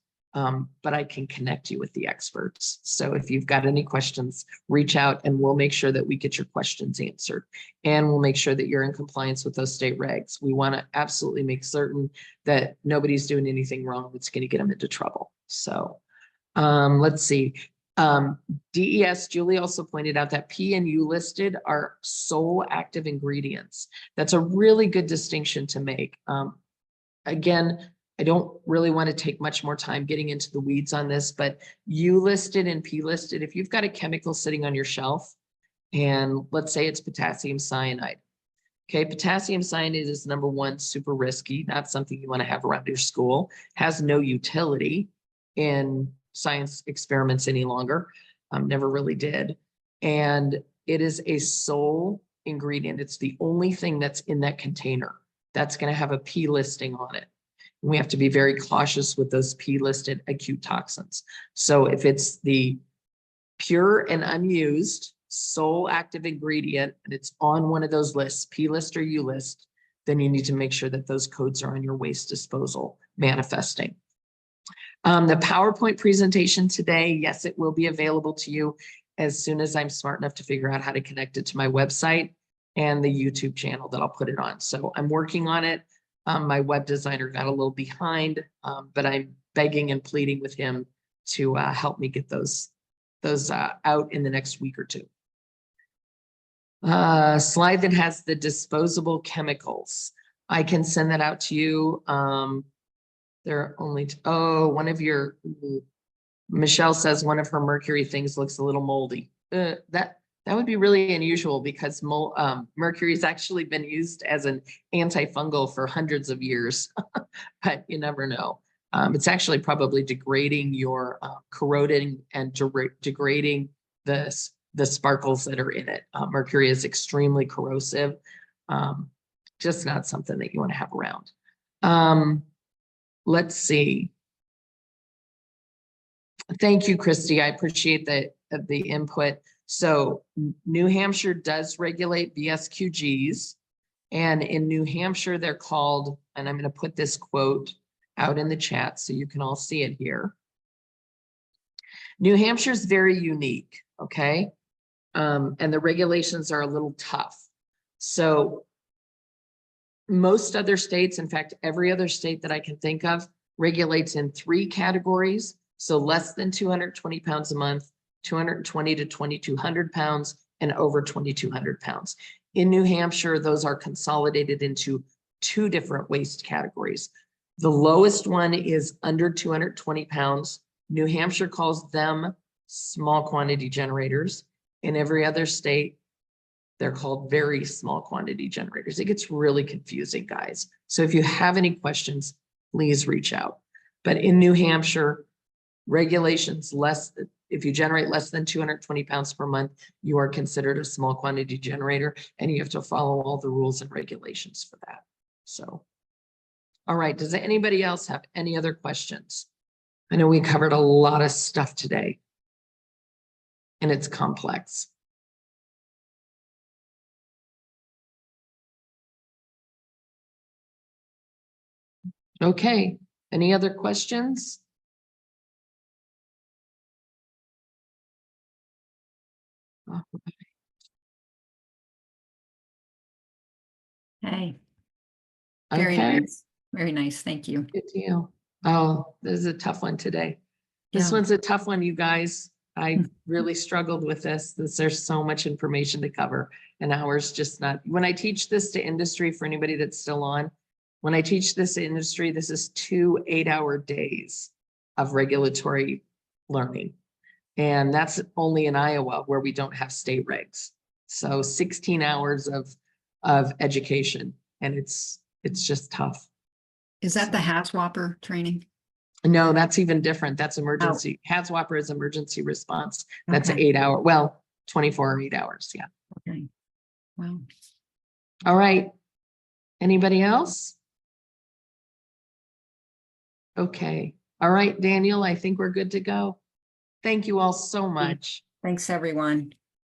A: but I can connect you with the experts. So if you've got any questions, reach out and we'll make sure that we get your questions answered. And we'll make sure that you're in compliance with those state regs. We want to absolutely make certain that nobody's doing anything wrong that's going to get them into trouble. So let's see. DES, Julie also pointed out that P and U listed are sole active ingredients. That's a really good distinction to make. Again, I don't really want to take much more time getting into the weeds on this, but U listed and P listed, if you've got a chemical sitting on your shelf, and let's say it's potassium cyanide. Okay, potassium cyanide is number one, super risky, not something you want to have around your school, has no utility in science experiments any longer, never really did. And it is a sole ingredient. It's the only thing that's in that container that's going to have a P listing on it. We have to be very cautious with those P listed acute toxins. So if it's the pure and unused sole active ingredient and it's on one of those lists, P list or U list, then you need to make sure that those codes are on your waste disposal manifesting. The PowerPoint presentation today, yes, it will be available to you as soon as I'm smart enough to figure out how to connect it to my website and the YouTube channel that I'll put it on. So I'm working on it. My web designer got a little behind, but I'm begging and pleading with him to help me get those out in the next week or two. Slide that has the disposable chemicals. I can send that out to you. There are only, one of your, Michelle says one of her mercury things looks a little moldy. That would be really unusual because mercury has actually been used as an antifungal for hundreds of years, but you never know. It's actually probably degrading your corroding and degrading the sparkles that are in it. Mercury is extremely corrosive, just not something that you want to have around. Let's see. Thank you, Christy. I appreciate the input. So New Hampshire does regulate VSQGs, and in New Hampshire, they're called, and I'm going to put this quote out in the chat so you can all see it here. New Hampshire is very unique, okay? And the regulations are a little tough. So most other states, in fact, every other state that I can think of, regulates in 3 categories. So less than 220 pounds a month, 220 to 2,200 pounds, and over 2,200 pounds. In New Hampshire, those are consolidated into 2 different waste categories. The lowest one is under 220 pounds. New Hampshire calls them small quantity generators. In every other state, they're called very small quantity generators. It gets really confusing, guys. So if you have any questions, please reach out. But in New Hampshire, regulations if you generate less than 220 pounds per month, you are considered a small quantity generator and you have to follow all the rules and regulations for that. So, all right. Does anybody else have any other questions? I know we covered a lot of stuff today and it's complex. Okay. Any other questions?
B: Hey. Very
A: Okay.
B: nice. Very nice. Thank you.
A: Good deal. Oh, this is a tough one today. This
B: Yeah.
A: one's a tough one, you guys. I really struggled with this. There's so much information to cover, and hours just not. When I teach this to industry, for anybody that's still on, when I teach this to industry, this is 2 8-hour days of regulatory learning. And that's only in Iowa where we don't have state regs. So 16 hours of education, and it's just tough.
B: Is that the HAZWOPER training?
A: No, that's even different. That's emergency. HAZWOPER is emergency response. That's
B: Okay.
A: 8-hour, well, 24 or 8 hours. Yeah.
B: Okay. Wow.
A: All right. Anybody else? Okay. All right, Daniel, I think we're good to go. Thank you all so much.
B: Thanks, everyone.